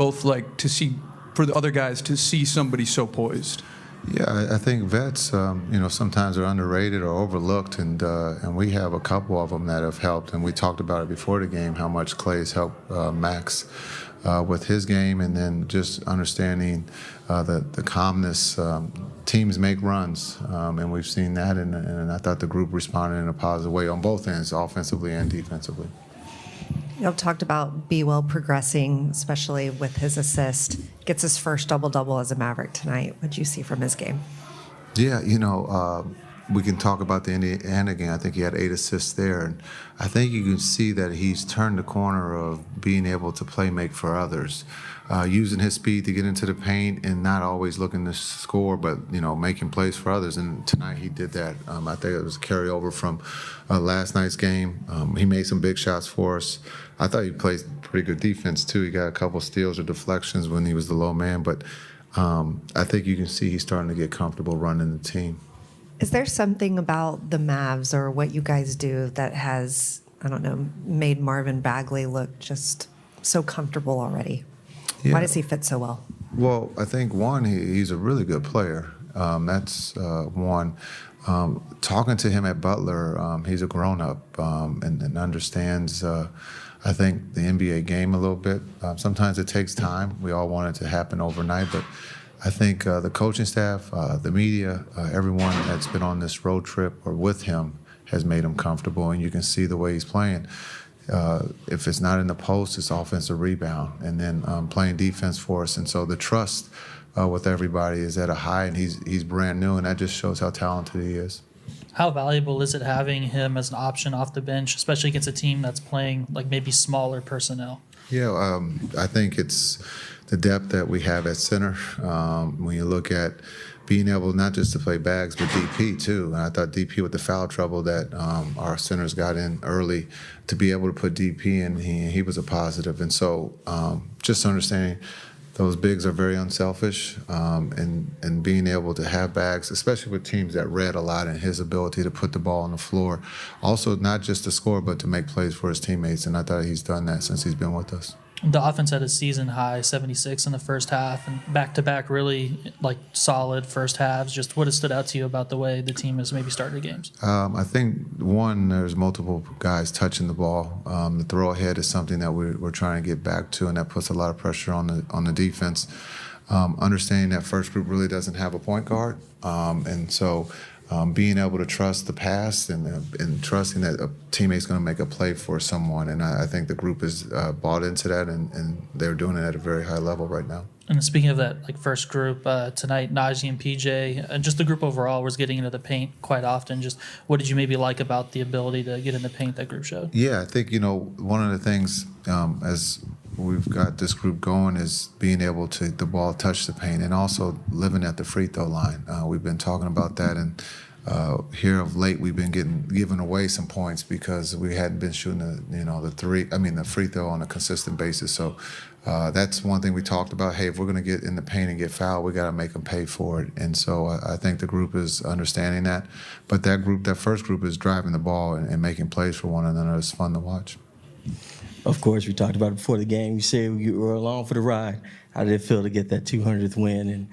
both like to see for the other guys to see somebody so poised? Yeah, I think vets, sometimes are underrated or overlooked, and we have a couple of them that have helped. And we talked about it before the game, how much Clay's helped Max with his game, and then just understanding the calmness. Teams make runs, and we've seen that, and I thought the group responded in a positive way on both ends, offensively and defensively. Y'all talked about B-Will progressing, especially with his assist. Gets his first double-double as a Maverick tonight. What did you see from his game? Yeah, we can talk about the Indiana game. I think he had 8 assists there. And I think you can see that he's turned the corner of being able to play make for others, using his speed to get into the paint and not always looking to score, but, making plays for others. And tonight he did that. I think it was a carryover from last night's game. He made some big shots for us. I thought he played pretty good defense, too. He got a couple steals or deflections when he was the low man. But I think you can see he's starting to get comfortable running the team. Is there something about the Mavs or what you guys do that has, made Marvin Bagley look just so comfortable already? Yeah. Why does he fit so well? Well, I think, one, he's a really good player. That's one. Talking to him at Butler, he's a grown-up and understands, I think, the NBA game a little bit. Sometimes it takes time. We all want it to happen overnight, but I think the coaching staff, the media, everyone that's been on this road trip or with him has made him comfortable, and you can see the way he's playing. If it's not in the post, it's offensive rebound, and then playing defense for us. And so the trust with everybody is at a high, and he's brand new, and that just shows how talented he is. How valuable is it having him as an option off the bench, especially against a team that's playing like maybe smaller personnel? Yeah, I think it's the depth that we have at center. When you look at being able not just to play bags, but DP too. And I thought DP with the foul trouble that our centers got in early, to be able to put DP in, he was a positive. And so just understanding those bigs are very unselfish, and being able to have bags, especially with teams that read a lot, and his ability to put the ball on the floor. Also, not just to score, but to make plays for his teammates, and I thought he's done that since he's been with us. The offense had a season high 76 in the first half, and back-to-back really solid first halves. Just what has stood out to you about the way the team has maybe started games? I think, one, there's multiple guys touching the ball. The throw ahead is something that we're trying to get back to, and that puts a lot of pressure on the defense. Understanding that first group really doesn't have a point guard, and so being able to trust the pass and trusting that a teammate's going to make a play for someone. And I think the group is bought into that, and they're doing it at a very high level right now. And speaking of that first group, tonight, Najee and PJ, and just the group overall was getting into the paint quite often. Just what did you maybe like about the ability to get in the paint that group showed? Yeah, I think, one of the things as we've got this group going is being able to the ball touch the paint, and also living at the free throw line. We've been talking about that, and here of late we've been giving away some points because we hadn't been shooting the free throw on a consistent basis. So that's one thing we talked about. Hey, if we're going to get in the paint and get fouled, we got to make them pay for it. And so I think the group is understanding that. But that first group is driving the ball and making plays for one another. It's fun to watch. Of course, we talked about it before the game. You said you were along for the ride. How did it feel to get that 200th win and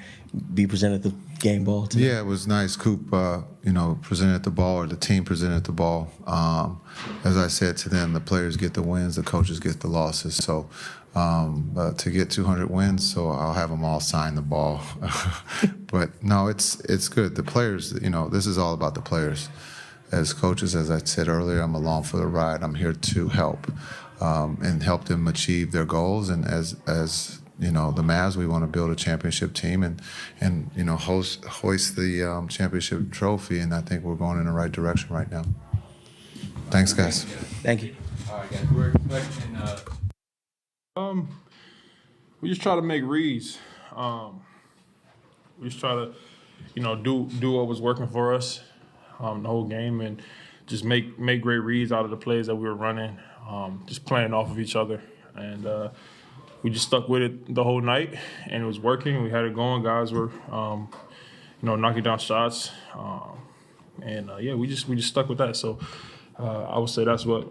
be presented the game ball today? Yeah, it was nice. Coop, presented the ball, or the team presented the ball. As I said to them, the players get the wins, the coaches get the losses. So to get 200 wins, so I'll have them all sign the ball. But no, it's good. The players, this is all about the players. As coaches, as I said earlier, I'm along for the ride. I'm here to help and help them achieve their goals. And as the Mavs, we want to build a championship team and hoist the championship trophy. And I think we're going in the right direction right now. Thanks, guys. Thank you. All right, guys. We're expecting. We just try to make reads. We just try to, do what was working for us the whole game, and just make great reads out of the plays that we were running, just playing off of each other. And we just stuck with it the whole night, and it was working. We had it going. Guys were, knocking down shots. We just stuck with that. So I would say that's what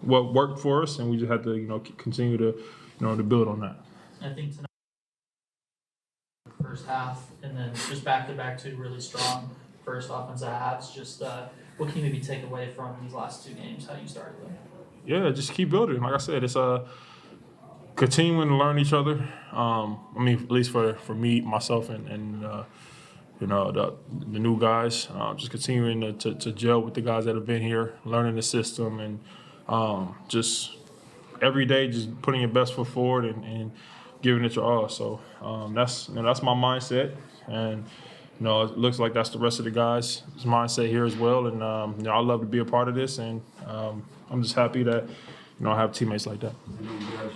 worked for us, and we just had to, continue to, to build on that. I think tonight, first half, and then just back-to-back two really strong first offensive halves. Just what can you maybe take away from these last two games, how you started them? Yeah, just keep building. Like I said, it's continuing to learn each other. I mean, at least for me, myself, and the new guys. Just continuing to gel with the guys that have been here, learning the system, and just every day just putting your best foot forward and giving it your all. So that's my mindset, and it looks like that's the rest of the guys' mindset here as well. And I love to be a part of this, and I'm just happy that I have teammates like that. I know you guys,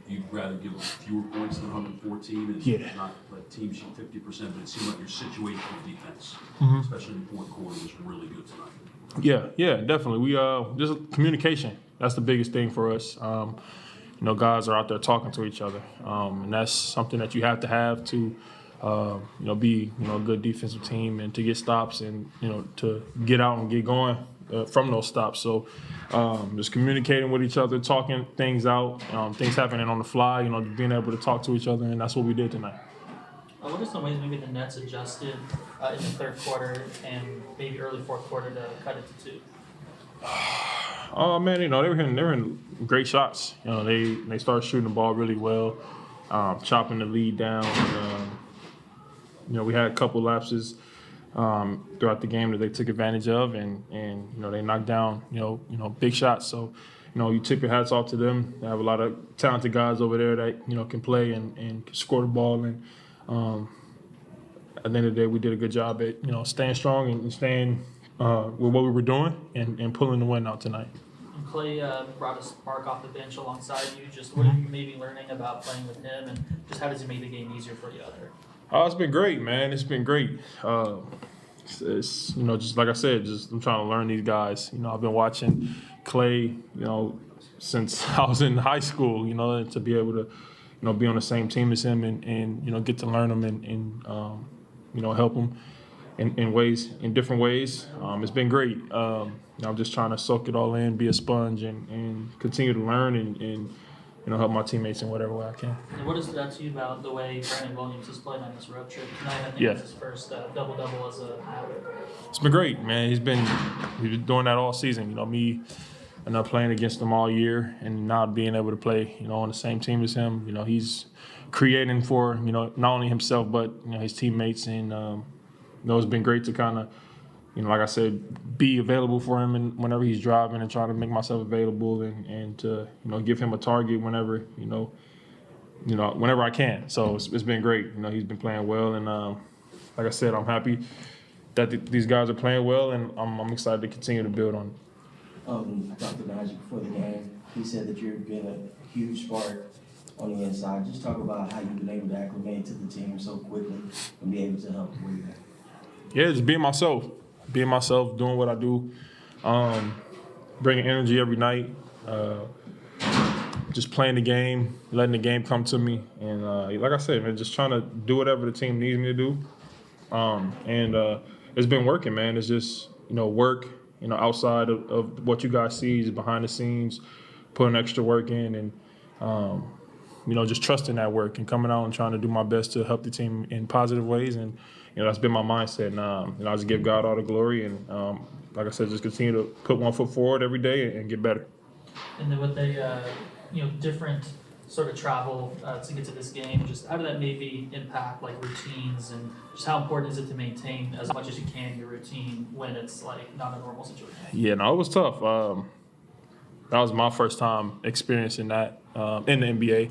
you'd rather give fewer points than 114 and not let teams shoot 50%, but it seemed like your situational defense, especially in the fourth quarter, was really good tonight. Yeah, definitely. We just communication. That's the biggest thing for us. Guys are out there talking to each other, and that's something that you have to be a good defensive team and to get stops and to get out and get going from those stops. So just communicating with each other, talking things out, things happening on the fly. Being able to talk to each other, and that's what we did tonight. What are some ways maybe the Nets adjusted in the third quarter and maybe early fourth quarter to cut it to 2? Oh man, they were hitting great shots. They started shooting the ball really well, chopping the lead down. We had a couple lapses throughout the game that they took advantage of, and they knocked down big shots. So you tip your hats off to them. They have a lot of talented guys over there that can play and score the ball. And at the end of the day, we did a good job at staying strong and staying with what we were doing and pulling the win out tonight. And Clay brought a spark off the bench alongside you. Just what are you maybe learning about playing with him, and just how does it make the game easier for you out there? It's been great, man. It's been great. It's just like I said, I'm trying to learn these guys. I've been watching Clay, since I was in high school. And to be able to, be on the same team as him and get to learn him and help him in different ways. It's been great. I'm just trying to soak it all in, be a sponge, and continue to learn and help my teammates in whatever way I can. And what stood out to you about the way Brandon Williams has played on this road trip tonight? I think it's his first double-double as a Maverick. It's been great, man. He's been doing that all season. Me and not playing against him all year, and now being able to play, on the same team as him. He's creating for not only himself but his teammates, and it's been great to kind of like I said, be available for him and whenever he's driving, and trying to make myself available and to give him a target whenever whenever I can. So it's been great. He's been playing well, and like I said, I'm happy that these guys are playing well, and I'm excited to continue to build on it. I talked to Najee before the game. He said that you're being a huge spark on the inside. Just talk about how you've been able to acclimate to the team so quickly and be able to help where you're at. Yeah, just being myself, doing what I do, bringing energy every night, just playing the game, letting the game come to me, and like I said, man, just trying to do whatever the team needs me to do, and it's been working, man. It's just work, outside of what you guys see, is behind the scenes, putting extra work in, and just trusting that work and coming out and trying to do my best to help the team in positive ways. And that's been my mindset. And I just give God all the glory. And like I said, just continue to put one foot forward every day and get better. And then with the different sort of travel to get to this game, just how did that maybe impact like routines, and just how important is it to maintain as much as you can your routine when it's like not a normal situation? Yeah, no, it was tough. That was my first time experiencing that in the NBA.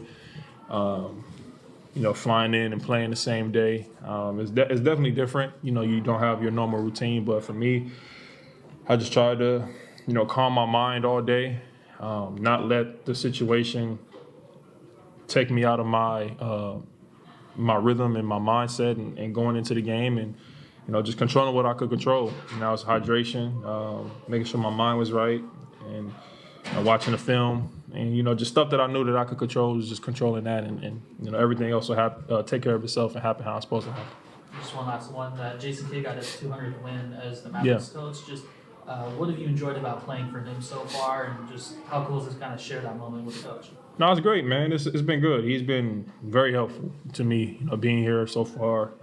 Flying in and playing the same day. It's definitely different. You don't have your normal routine, but for me, I just try to, calm my mind all day, not let the situation take me out of my rhythm and my mindset and going into the game, and just controlling what I could control. That was hydration, making sure my mind was right, and watching the film, and just stuff that I knew that I could control, was just controlling that, and everything else will take care of itself and happen how it's supposed to happen. Just one last one. Jason Kidd got his 200th win as the Mavericks coach. Just what have you enjoyed about playing for him so far, and just how cool is it to kind of share that moment with the coach? No, it's great, man. It's been good. He's been very helpful to me, being here so far.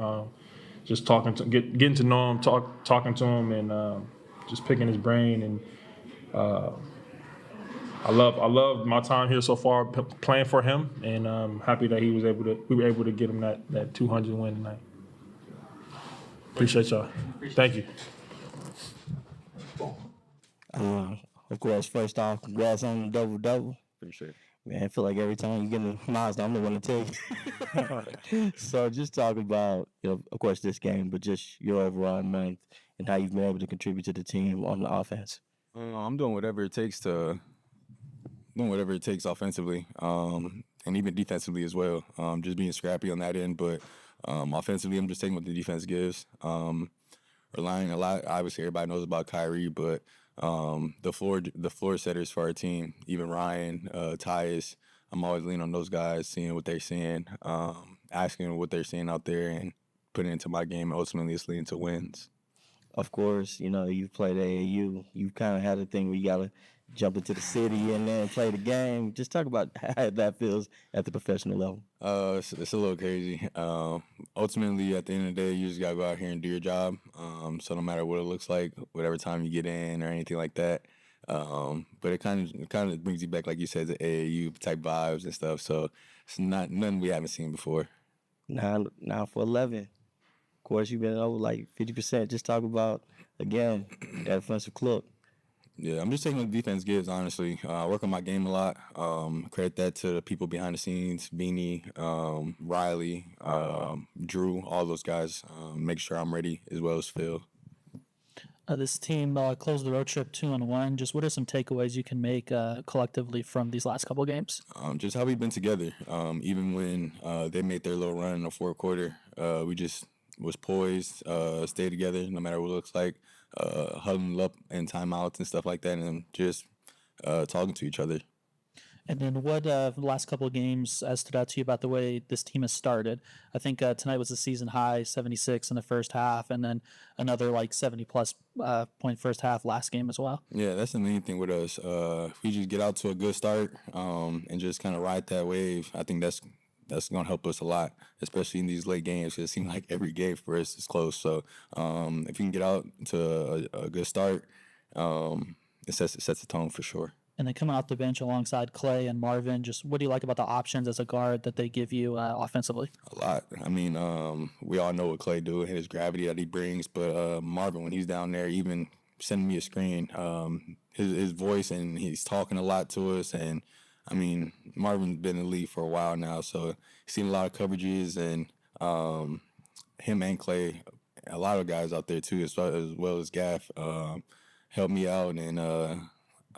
Just getting to know him, talking to him, and just picking his brain. And I love my time here so far, playing for him, and I'm happy that we were able to get him that 200 win tonight. Appreciate y'all. Thank you. Of course, first off, congrats on the double-double. Appreciate it. Man, I feel like every time you get a milestone, I'm the one to tell you. So just talk about, of course, this game, but just your overall month and how you've been able to contribute to the team on the offense. I'm doing whatever it takes offensively, and even defensively as well. Just being scrappy on that end, but offensively, I'm just taking what the defense gives. Relying a lot. Obviously, everybody knows about Kyrie, but the floor setters for our team, even Ryan, Tyus, I'm always leaning on those guys, seeing what they're seeing, asking what they're seeing out there, and putting it into my game. And ultimately, it's leading to wins. Of course, you've played AAU. You've kind of had a thing where you got to jump into the city and then play the game. Just talk about how that feels at the professional level. It's a little crazy. Ultimately, at the end of the day, you just got to go out here and do your job. So no matter what it looks like, whatever time you get in or anything like that. But it kind of brings you back, like you said, the AAU type vibes and stuff. So it's nothing we haven't seen before. Now for 11. Of course, you've been over like 50%. Just talk about, again, that offensive clock. Yeah, I'm just taking what the defense gives, honestly. I work on my game a lot. Credit that to the people behind the scenes, Beanie, Riley, Drew, all those guys. Make sure I'm ready, as well as Phil. This team closed the road trip 2-1. Just what are some takeaways you can make collectively from these last couple of games? Just how we've been together. Even when they made their little run in the fourth quarter, we just was poised, stay together no matter what it looks like, huddling up in timeouts and stuff like that, and just talking to each other. And then what the last couple of games stood out to you about the way this team has started? I think tonight was a season high, 76 in the first half, and then another like 70-plus point first half last game as well. Yeah, that's the main thing with us. If we just get out to a good start and just kind of ride that wave, I think that's going to help us a lot, especially in these late games. It seems like every game for us is close. So if you can get out to a good start, it sets the tone for sure. And then coming off the bench alongside Clay and Marvin, just what do you like about the options as a guard that they give you offensively? A lot. I mean, we all know what Clay do, his gravity that he brings, but Marvin, when he's down there, even sending me a screen, his voice, and he's talking a lot to us. And I mean, Marvin's been in the league for a while now, so he's seen a lot of coverages, and him and Clay, a lot of guys out there too, as well as Gaff, helped me out, and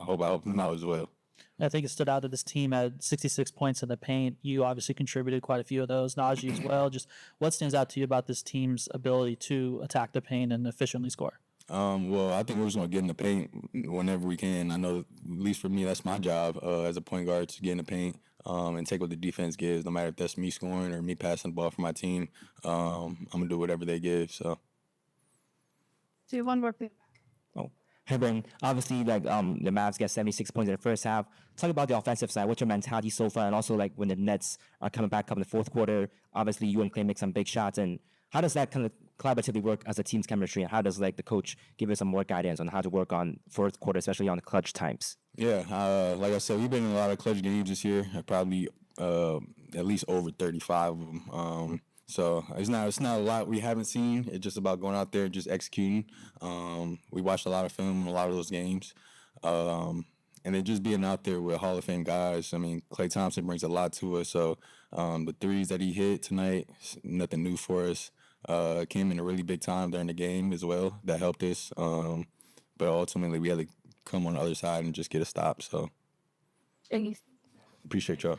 I hope I helped them out as well. I think it stood out that this team had 66 points in the paint. You obviously contributed quite a few of those, Najee as well. Just what stands out to you about this team's ability to attack the paint and efficiently score? Well, I think we're just going to get in the paint whenever we can. I know, at least for me, that's my job as a point guard, to get in the paint and take what the defense gives, no matter if that's me scoring or me passing the ball for my team. I'm going to do whatever they give. So, do one more thing. And then obviously, like the Mavs get 76 points in the first half. Talk about the offensive side. What's your mentality so far? And also, like when the Nets are coming back up in the fourth quarter, obviously you and Clay make some big shots. And how does that kind of collaboratively work as a team's chemistry? And how does like the coach give us some more guidance on how to work on fourth quarter, especially on the clutch times? Yeah, like I said, we've been in a lot of clutch games this year. Probably at least over 35 of them. So it's not a lot we haven't seen. It's just about going out there and just executing. We watched a lot of film in a lot of those games. And then just being out there with Hall of Fame guys. I mean, Klay Thompson brings a lot to us. So the threes that he hit tonight, nothing new for us. Came in a really big time during the game as well. That helped us. But ultimately, we had to come on the other side and just get a stop. So appreciate y'all.